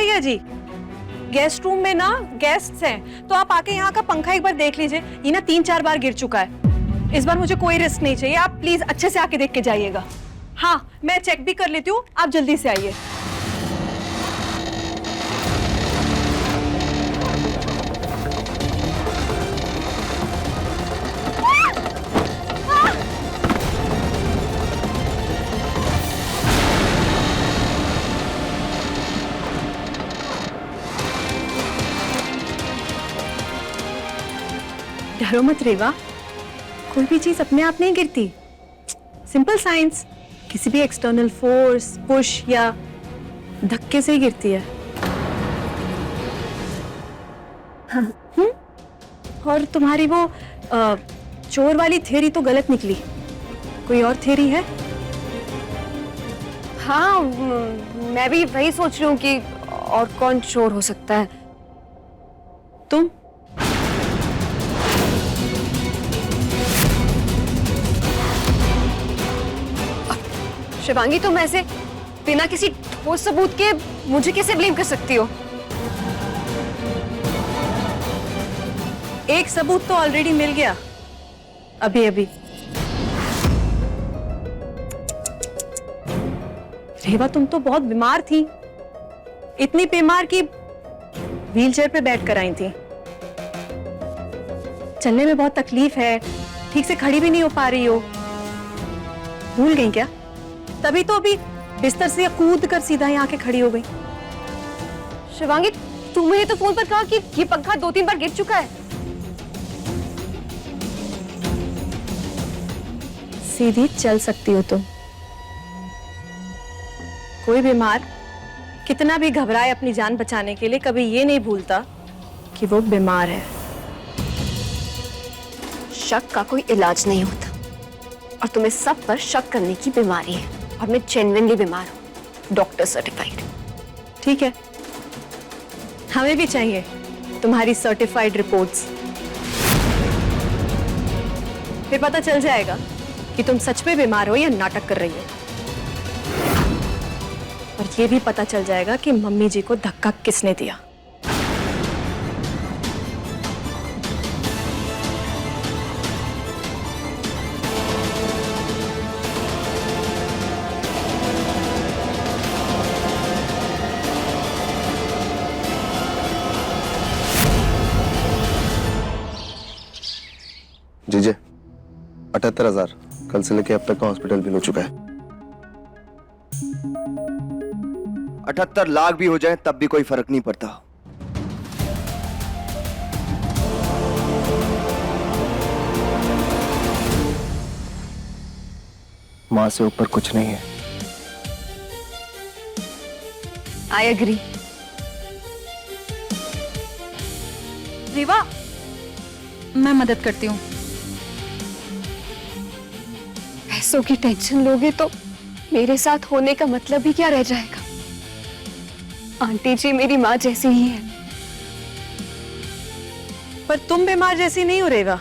भैया जी, guest room में ना गेस्ट्स हैं, तो आप आके यहाँ का पंखा एक बार देख लीजिए। ये ना 3-4 बार गिर चुका है। इस बार मुझे कोई रिस्क नहीं चाहिए, आप प्लीज अच्छे से आके देख के जाइएगा। हाँ, मैं चेक भी कर लेती हूँ, आप जल्दी से आइए। डरो मत रेवा, कोई भी चीज अपने आप नहीं गिरती। सिंपल साइंस, किसी भी एक्सटर्नल फोर्स, पुश या धक्के से ही गिरती है। हाँ, और तुम्हारी वो चोर वाली थ्योरी तो गलत निकली। कोई और थ्योरी है? हाँ, मैं भी वही सोच रही हूँ कि और कौन चोर हो सकता है। तुम? शिवांगी, तुम ऐसे बिना किसी ठोस सबूत के मुझे कैसे ब्लेम कर सकती हो? एक सबूत तो ऑलरेडी मिल गया अभी अभी। रेवा, तुम तो बहुत बीमार थी, इतनी बीमार कि व्हीलचेयर पे बैठ कर आई थी। चलने में बहुत तकलीफ है, ठीक से खड़ी भी नहीं हो पा रही हो। भूल गई क्या? तभी तो अभी बिस्तर से कूद कर सीधा यहाँ के खड़ी हो गई। शिवांगी, तुमने तो फोन पर कहा कि ये पंखा 2-3 बार गिर चुका है। सीधी चल सकती हो तुम। कोई बीमार कितना भी घबराए अपनी जान बचाने के लिए, कभी ये नहीं भूलता कि वो बीमार है। शक का कोई इलाज नहीं होता और तुम्हें सब पर शक करने की बीमारी है और मैं जेन्युइनली बीमार हूँ, डॉक्टर सर्टिफाइड। ठीक है, हमें भी चाहिए तुम्हारी सर्टिफाइड रिपोर्ट्स। फिर पता चल जाएगा कि तुम सच में बीमार हो या नाटक कर रही हो। और ये भी पता चल जाएगा कि मम्मी जी को धक्का किसने दिया। जीजे 78,000 कल से लेके अब तक का हॉस्पिटल बिल हो चुका है। 78 लाख भी हो जाए तब भी कोई फर्क नहीं पड़ता। मां से ऊपर कुछ नहीं है। I agree. रीवा, मैं मदद करती हूँ। पैसों की टेंशन लोगे तो मेरे साथ होने का मतलब ही क्या रह जाएगा? आंटी जी मेरी माँ जैसी ही है। पर तुम बीमार जैसी नहीं हो रेवा।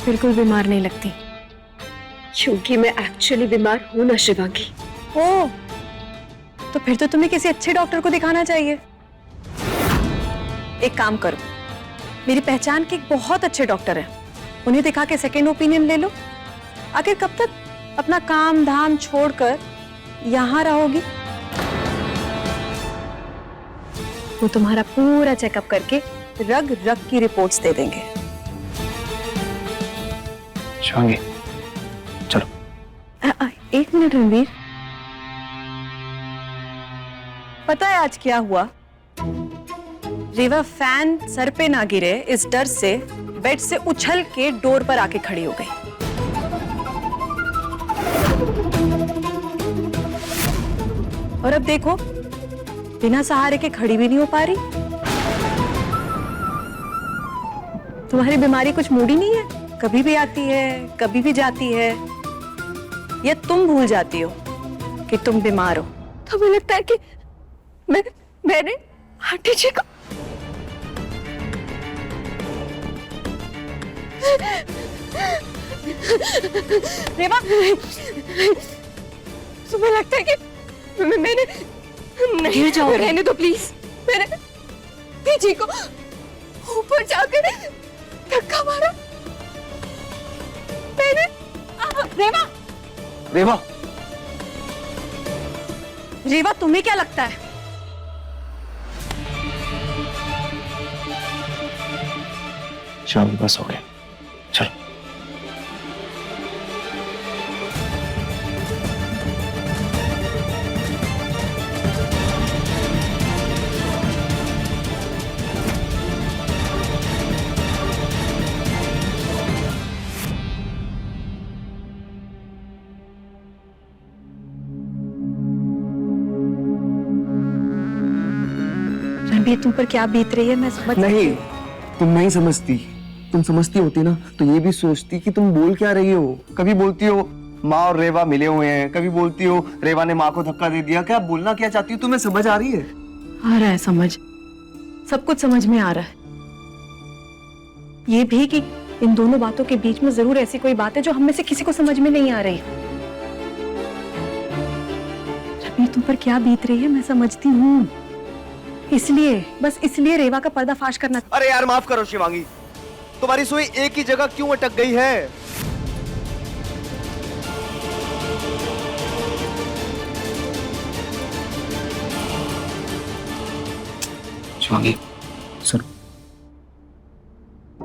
बिल्कुल बीमार नहीं लगती। क्योंकि मैं एक्चुअली बीमार हूं ना शिवांगी। ओ, तो फिर तो तुम्हें किसी अच्छे डॉक्टर को दिखाना चाहिए। एक काम करो, मेरी पहचान के एक बहुत अच्छे डॉक्टर हैं, उन्हें दिखा के सेकेंड ओपिनियन ले लो। आखिर कब तक अपना काम धाम छोड़कर यहां रहोगी? वो तुम्हारा पूरा चेकअप करके रग रग की रिपोर्ट्स दे देंगे। शिवांगी, चलो। एक मिनट रणवीर, पता है आज क्या हुआ? रेवा फैन सर पे ना गिरे इस डर से बेड से उछल के डोर पर आके खड़ी हो गई। और अब देखो, बिना सहारे के खड़ी भी नहीं हो पा रही। तुम्हारी बीमारी कुछ मूडी नहीं है, कभी भी आती है कभी भी जाती है, या तुम भूल जाती हो कि तुम बीमार हो? तो मुझे लगता है कि मैंने आंटी जी को रेवा, तुम्हें लगता है कि मैंने नहीं जाओ, रहने दो प्लीज। मैंने पीजी को ऊपर जाकर धक्का मारा। मैंने रेवा, रेवा, रेवा तुम्हें क्या लगता है? शाम बस हो गया, चलो। रणबीर, तुम पर क्या बीत रही है मैं समझ नहीं, तुम नहीं समझती। तुम समझती होती ना तो ये भी सोचती कि तुम बोल क्या रही हो। कभी बोलती हो माँ और रेवा मिले हुए हैं, कभी बोलती हो रेवा ने माँ को धक्का दे दिया। क्या बोलना क्या चाहती हो? तुम्हें समझ आ रही है? आ रहा है समझ, सब कुछ समझ में आ रहा है। ये भी कि इन दोनों बातों के बीच में जरूर ऐसी कोई बात है जो हम में से किसी को समझ में नहीं आ रही। रणबीर, तुम पर क्या बीत रही है मैं समझती हूँ, इसलिए बस इसलिए रेवा का पर्दाफाश करना। अरे यार माफ करो शिवांगी, तुम्हारी सुई एक ही जगह क्यों अटक गई है? शिवांगी सुनो,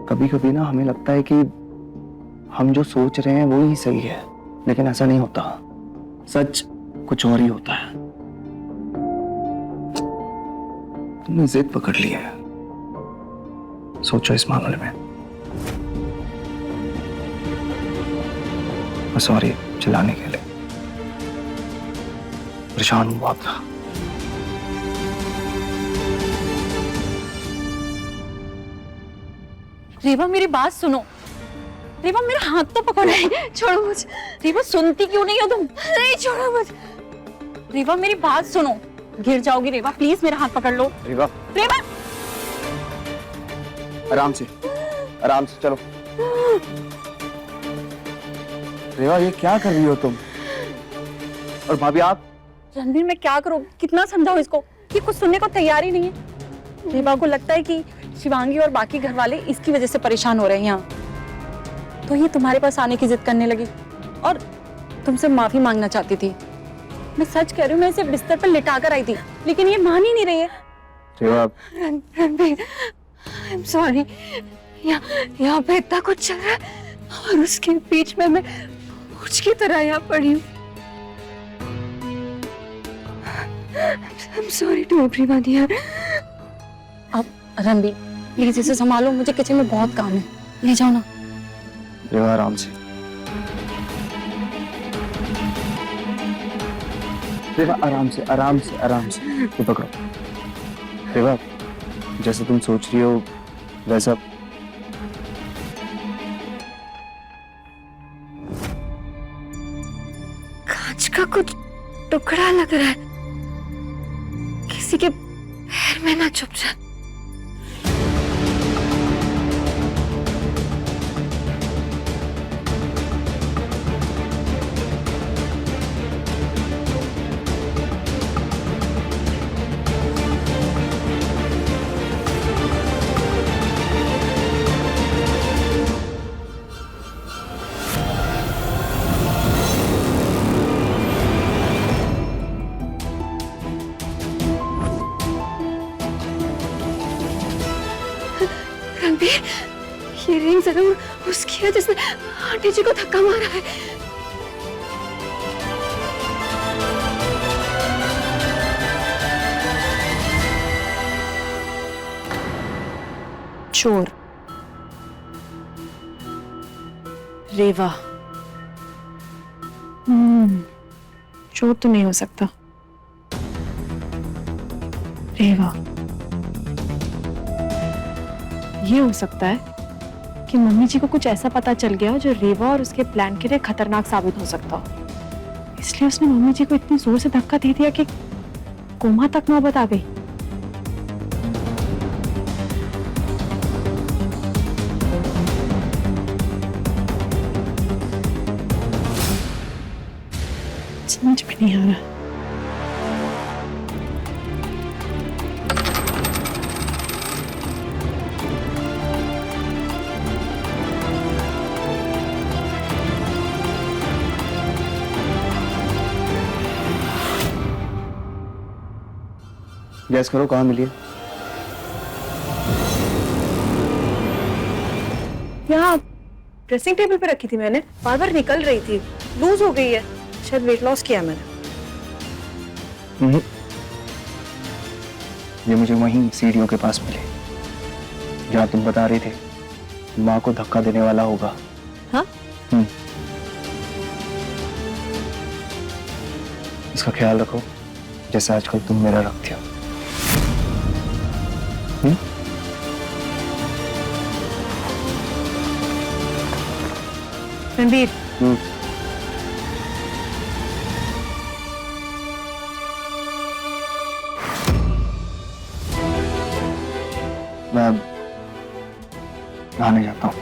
कभी कभी ना हमें लगता है कि हम जो सोच रहे हैं वो ही सही है, लेकिन ऐसा नहीं होता। सच कुछ और ही होता है। तुमने जिद पकड़ ली है, सोचो इस मामले में। सॉरी चिल्लाने के लिए, परेशान हूं बहुत। रेवा मेरी बात सुनो, रेवा मेरा हाथ तो पकड़ो। छोड़ो मुझे। रेवा सुनती क्यों नहीं हो तुम? नहीं, छोड़ो मुझे। रेवा मेरी बात सुनो, गिर जाओगी रेवा, प्लीज मेरा हाथ पकड़ लो। रेवा रेवा, आराम से चलो। रेवा ये क्या कर रही हो तुम? और भाभी आप? रणबीर मैं क्या करूं, कितना समझाऊं इसको, ये कुछ सुनने को तैयार ही नहीं है। रेवा को लगता है कि शिवांगी और बाकी घर वाले इसकी वजह से परेशान हो रहे हैं यहाँ, तो ये तुम्हारे पास आने की जिद करने लगी और तुमसे माफी मांगना चाहती थी। मैं सच कह रही हूँ, मैं इसे बिस्तर पर लिटा कर आई थी, लेकिन ये मान ही नहीं रही है। रेवा रणबीर, आई एम सॉरी। यहाँ पे इतना कुछ चल रहा है और उसके बीच में मैं कुछ की तरह यहाँ पड़ी हूँ। I am sorry to everyone here. अब रणबीर प्लीज इसे संभालो, मुझे किचन में बहुत काम है, ले जाओ ना। रेवा आराम से। रेवा आराम से ये पकड़ो। रेवा जैसे तुम सोच रही हो वैसा कांच का कुछ टुकड़ा लग रहा है, किसी के पैर में ना चुभ जाए। रणबीर, ये रिंग जरूर उसकी है जिसने आंटी जी को धक्का मारा है। चोर रेवा, चोर तो नहीं हो सकता। रेवा, ये हो सकता है कि मम्मी जी को कुछ ऐसा पता चल गया जो रेवा और उसके प्लान के लिए खतरनाक साबित हो सकता हो, इसलिए उसने मम्मी जी को इतनी जोर से धक्का दे दिया कि कोमा तक नौबत आ गई। समझ में नहीं आ रहा। गैस करो कहाँ मिली है? यहाँ ड्रेसिंग टेबल पे रखी थी मैंने, बार बार निकल रही थी, लूज हो गई है, शायद वेट लॉस किया मैंने। ये मुझे वहीं सीढ़ियों के पास मिले जहाँ तुम बता रहे थे माँ को धक्का देने वाला होगा। हाँ? इसका ख्याल रखो जैसे आजकल तुम मेरा रखते हो। रणबीर, मैं नहाने जाता हूँ।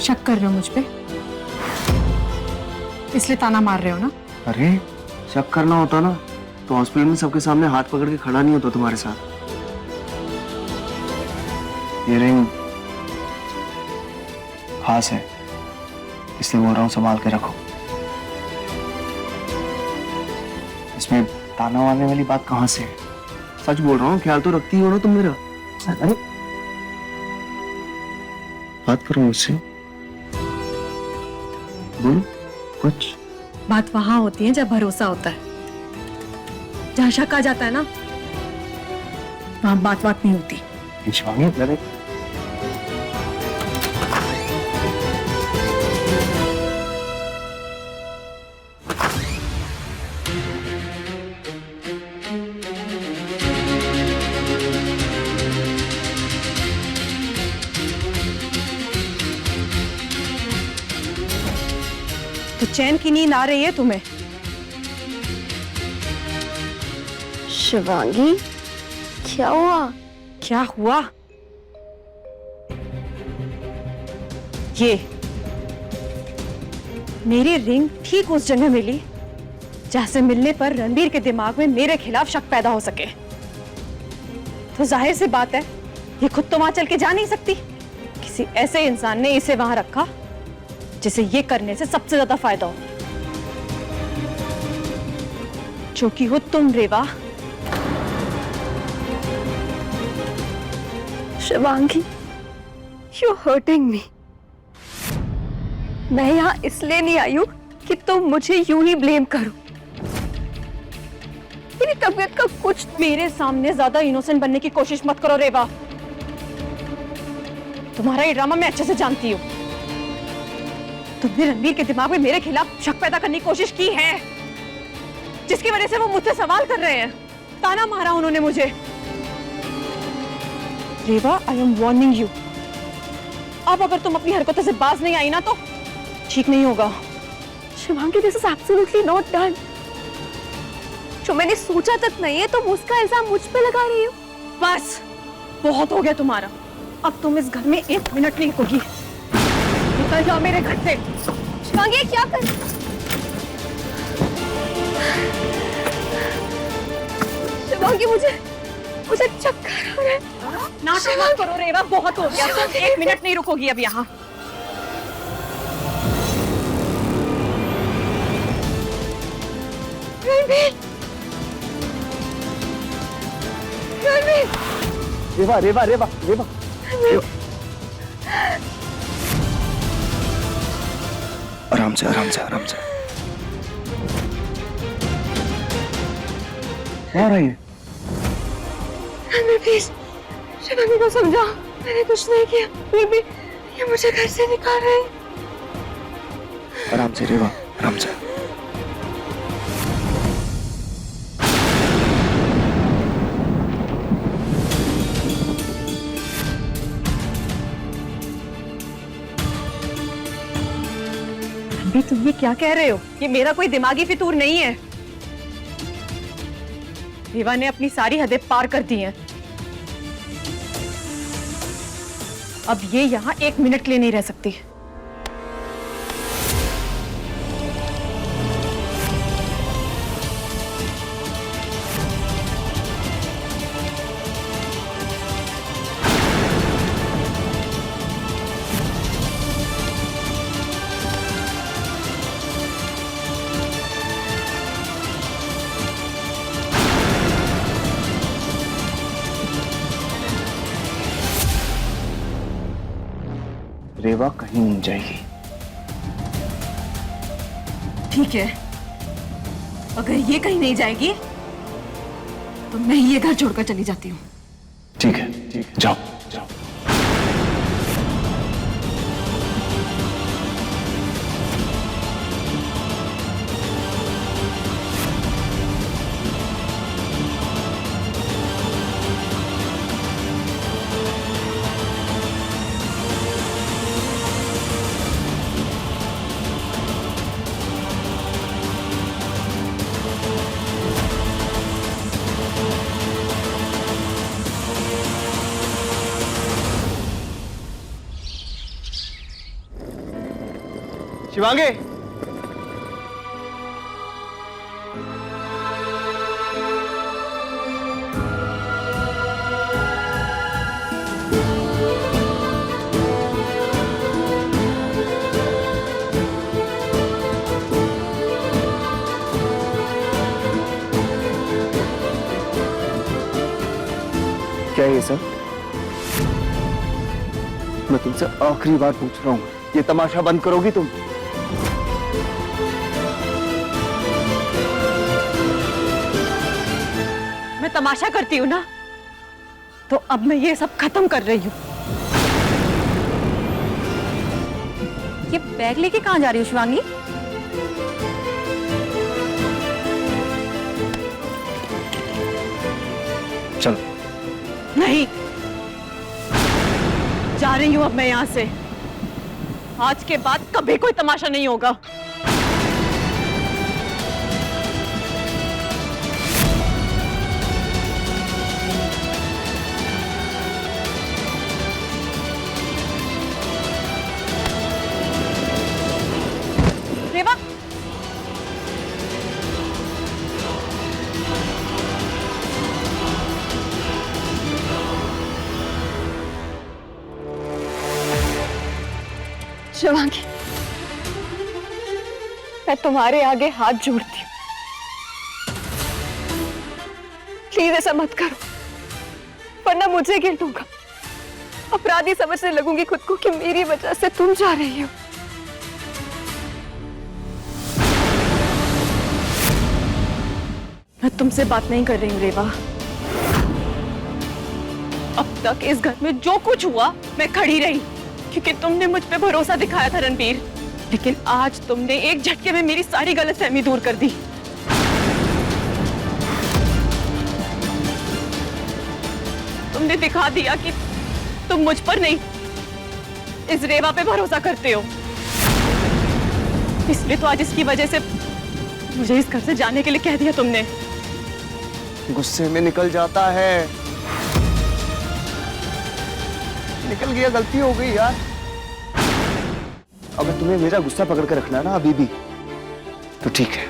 शक कर रहे हो मुझ पे? इसलिए ताना मार रहे हो ना? अरे शक करना होता ना तो हॉस्पिटल में सबके सामने हाथ पकड़ के खड़ा नहीं होता तुम्हारे साथ। ये रिंग खास है इसलिए बोल रहा हूँ संभाल के रखो। इसमें ताना मारने वाली बात कहाँ से है? सच बोल रहा हूँ, ख्याल तो रखती हो ना तुम मेरा। अरे बात करो मुझसे, बोलो कुछ। बात वहां होती है जब भरोसा होता है, जहाँ शक आ जाता है ना वहां बात नहीं होती। शिवांगी अरे तो चैन की नींद आ रही है तुम्हें? शिवांगी, क्या हुआ? क्या हुआ? ये मेरी रिंग ठीक उस जगह मिली जहां से मिलने पर रणबीर के दिमाग में मेरे खिलाफ शक पैदा हो सके। तो जाहिर सी बात है ये खुद तो वहां चल के जा नहीं सकती, किसी ऐसे इंसान ने इसे वहां रखा जिसे ये करने से सबसे ज्यादा फायदा हो, जो कि हो तुम रेवा। Shivangi, you're hurting me. मैं यहाँ इसलिए नहीं आई हूँ कि तुम मुझे यूं ही ब्लेम करो। मेरी तबीयत का कुछ मेरे सामने ज्यादा इनोसेंट बनने की कोशिश मत करो रेवा। तुम्हारा ये ड्रामा मैं अच्छे से जानती हूँ। तुमने रणबीर के दिमाग में मेरे खिलाफ शक पैदा करने की कोशिश की है, जिसकी वजह से वो मुझसे सवाल कर रहे हैं। ताना मारा उन्होंने मुझे। रेवा, आई एम वार्निंग यू। अब अगर तुम अपनी हरकतों से बाज नहीं आई ना तो ठीक नहीं होगा। Shivangi, this is absolutely not done. जो मैंने सोचा तक नहीं है, तुम उसका इल्जाम मुझ पे लगा रही हो। बस बहुत हो गया तुम्हारा। अब तुम इस घर में 1 मिनट नहीं रुकोगी। निकल जाओ मेरे घर से। शिवांगी, क्या कर? शिवांगी, मुझे चक्कर आ रहा है। नाटक मत करो रेवा, बहुत हो गया। तुम 1 मिनट नहीं रुकोगी अब यहाँ। रेवा रेवा रेवा रेवा आराम से आराम से आराम से। क्या हो रहा है? प्लीज शिवांगी को समझाओ, मैंने कुछ नहीं किया, फिर भी ये मुझे घर से निकाल रहे हैं। आराम से रेवा, आराम से। अभी तुम ये क्या कह रहे हो? ये मेरा कोई दिमागी फितूर नहीं है। रेवा ने अपनी सारी हदें पार कर दी हैं। अब ये यहाँ 1 मिनट के लिए नहीं रह सकती। रेवा कहीं नहीं जाएगी। ठीक है, अगर ये कहीं नहीं जाएगी तो मैं ये घर छोड़कर चली जाती हूँ। ठीक है, जाओ जाओ। शिवांगी, क्या है ये सब? मैं तुमसे आखिरी बार पूछ रहा हूँ, ये तमाशा बंद करोगी तुम? मैं तमाशा करती हूँ ना, तो अब मैं ये सब खत्म कर रही हूँ। ये बैग लेके कहाँ जा रही हो शिवांगी? चलो। नहीं, जा रही हूँ अब मैं यहाँ से। आज के बाद कभी कोई तमाशा नहीं होगा। रेवा, शिवांगी, मैं तुम्हारे आगे हाथ जोड़ती हूँ, प्लीज ऐसा मत करो, वरना मुझे गिल्ट होगा। अपराधी समझने लगूंगी खुद को कि मेरी वजह से तुम जा रही हो। मैं तुमसे बात नहीं कर रही हूँ रेवा। अब तक इस घर में जो कुछ हुआ मैं खड़ी रही, क्योंकि तुमने मुझ पे भरोसा दिखाया था रणबीर। लेकिन आज तुमने एक झटके में मेरी सारी गलतफहमी दूर कर दी। तुमने दिखा दिया कि तुम मुझ पर नहीं, इस रेवा पे भरोसा करते हो। इसलिए तो आज इसकी वजह से मुझे इस घर से जाने के लिए कह दिया तुमने। गुस्से में निकल जाता है। निकल गया, गलती हो गई यार। अगर तुम्हें मेरा गुस्सा पकड़ कर रखना है ना अभी भी, तो ठीक है,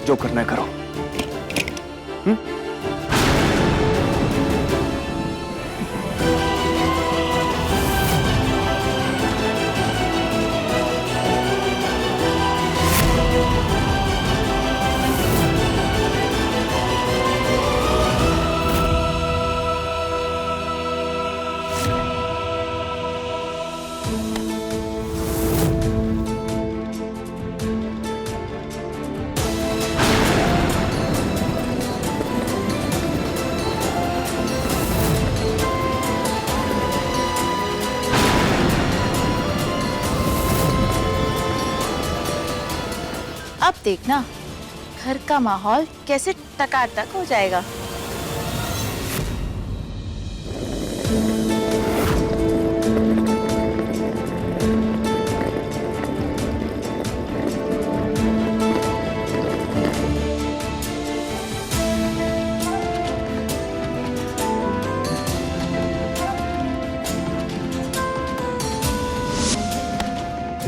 जो करना है करो। अब देखना घर का माहौल कैसे टकाटक हो जाएगा।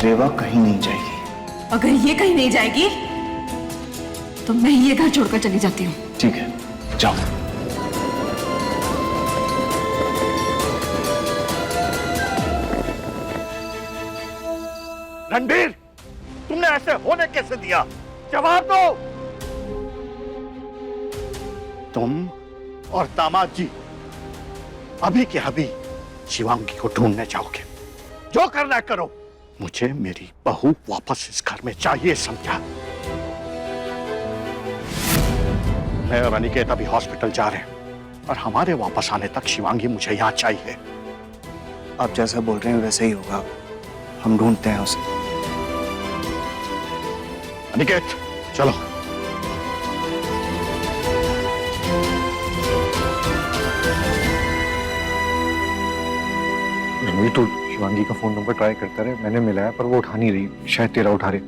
रेवा कहीं नहीं जाएगी। अगर ये कहीं नहीं जाएगी तो मैं ये घर छोड़कर चली जाती हूँ। ठीक है, जाओ। रणबीर, तुमने ऐसे होने कैसे दिया? जवाब दो। तुम और दामाद जी अभी के अभी शिवांगी को ढूंढने जाओगे। जो करना है करो, मुझे मेरी बहू वापस इस घर में चाहिए, समझा? मैं और अनिकेत अभी हॉस्पिटल जा रहे हैं और हमारे वापस आने तक शिवांगी मुझे यहाँ चाहिए। आप जैसा बोल रहे हैं वैसे ही होगा, हम ढूंढते हैं उसे। अनिकेत चलो। रणवीर तो शिवांगी का फोन नंबर ट्राई करता रहे, मैंने मिलाया पर वो उठा नहीं रही, शायद तेरा उठा रहे।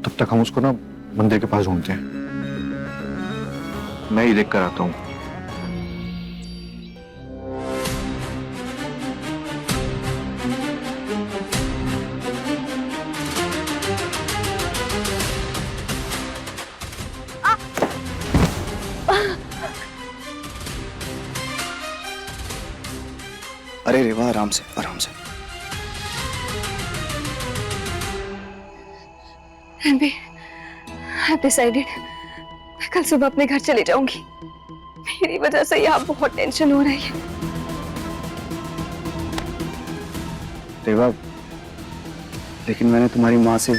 तब तक हम उसको ना मंदिर के पास ढूंढते हैं। मैं ही देख कर आता हूँ। अरे रेवा, आराम से आराम से। रणबीर, I've decided मैं कल सुबह अपने घर चले जाऊंगी। मेरी वजह से यहाँ बहुत टेंशन हो रही है। रेवा, लेकिन मैंने तुम्हारी माँ से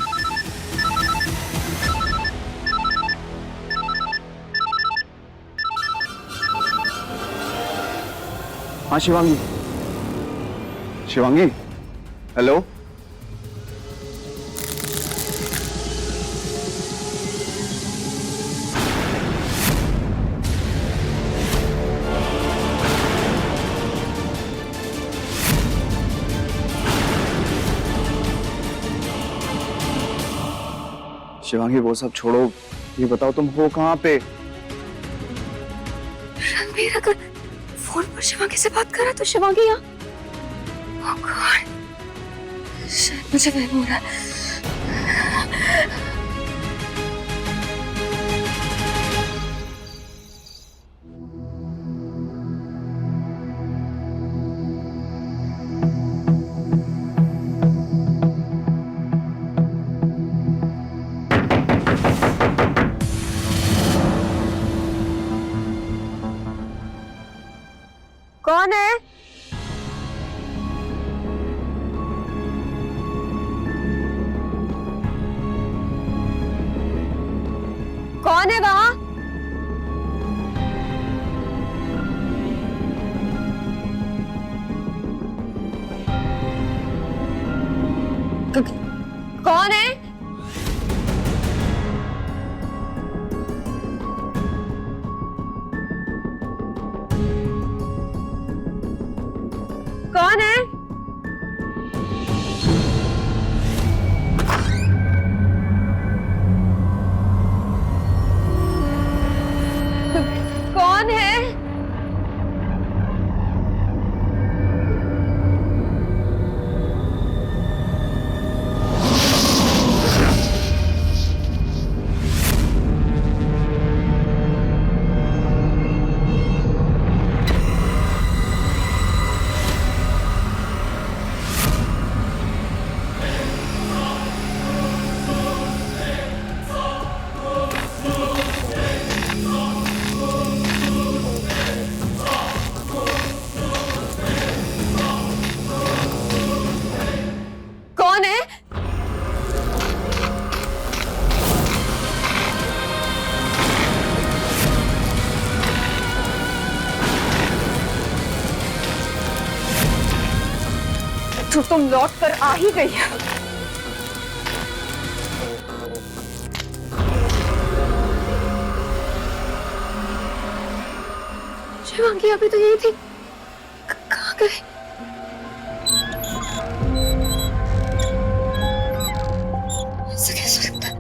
हाँ शिवांगी, शिवांगी, हेलो। शिवांगी वो सब छोड़ो, ये बताओ तुम हो कहाँ पे? रणबीर, अगर फोन पर शिवांगी से बात करा तो शिवांगी यहाँ। Oh God, शायद मुझे वहम हो रहा है। कौन है? कौन है वहां? कौन है? कौन है? कौन है? कौन है? तो तुम लौट कर आ ही गई है। शिवांगी अभी तो यही थी, कहाँ गई? ऐसा कैसे हो सकता है?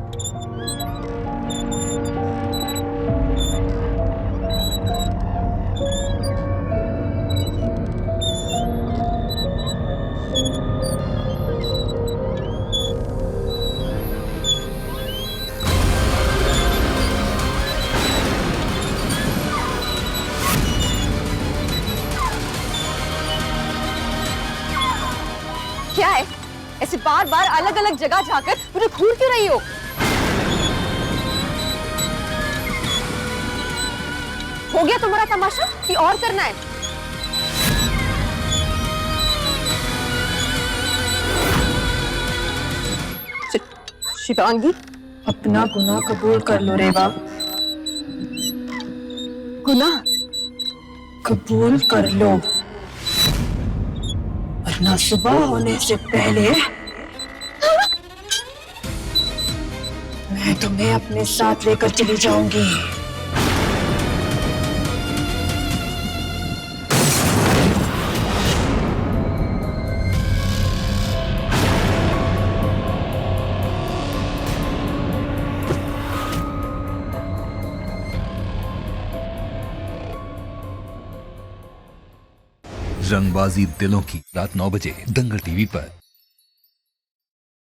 क्या है? ऐसे बार बार अलग अलग जगह जाकर मुझे घूर क्यों रही हो? हो गया तुम्हारा तमाशा कि और करना है? शिवांगी, अपना गुनाह कबूल कर लो रेवा। गुनाह कबूल कर लो, वरना सुबह होने से पहले मैं तुम्हें अपने साथ लेकर चली जाऊंगी। रंगबाजी दिलों की, रात 9 बजे दंगल टीवी पर।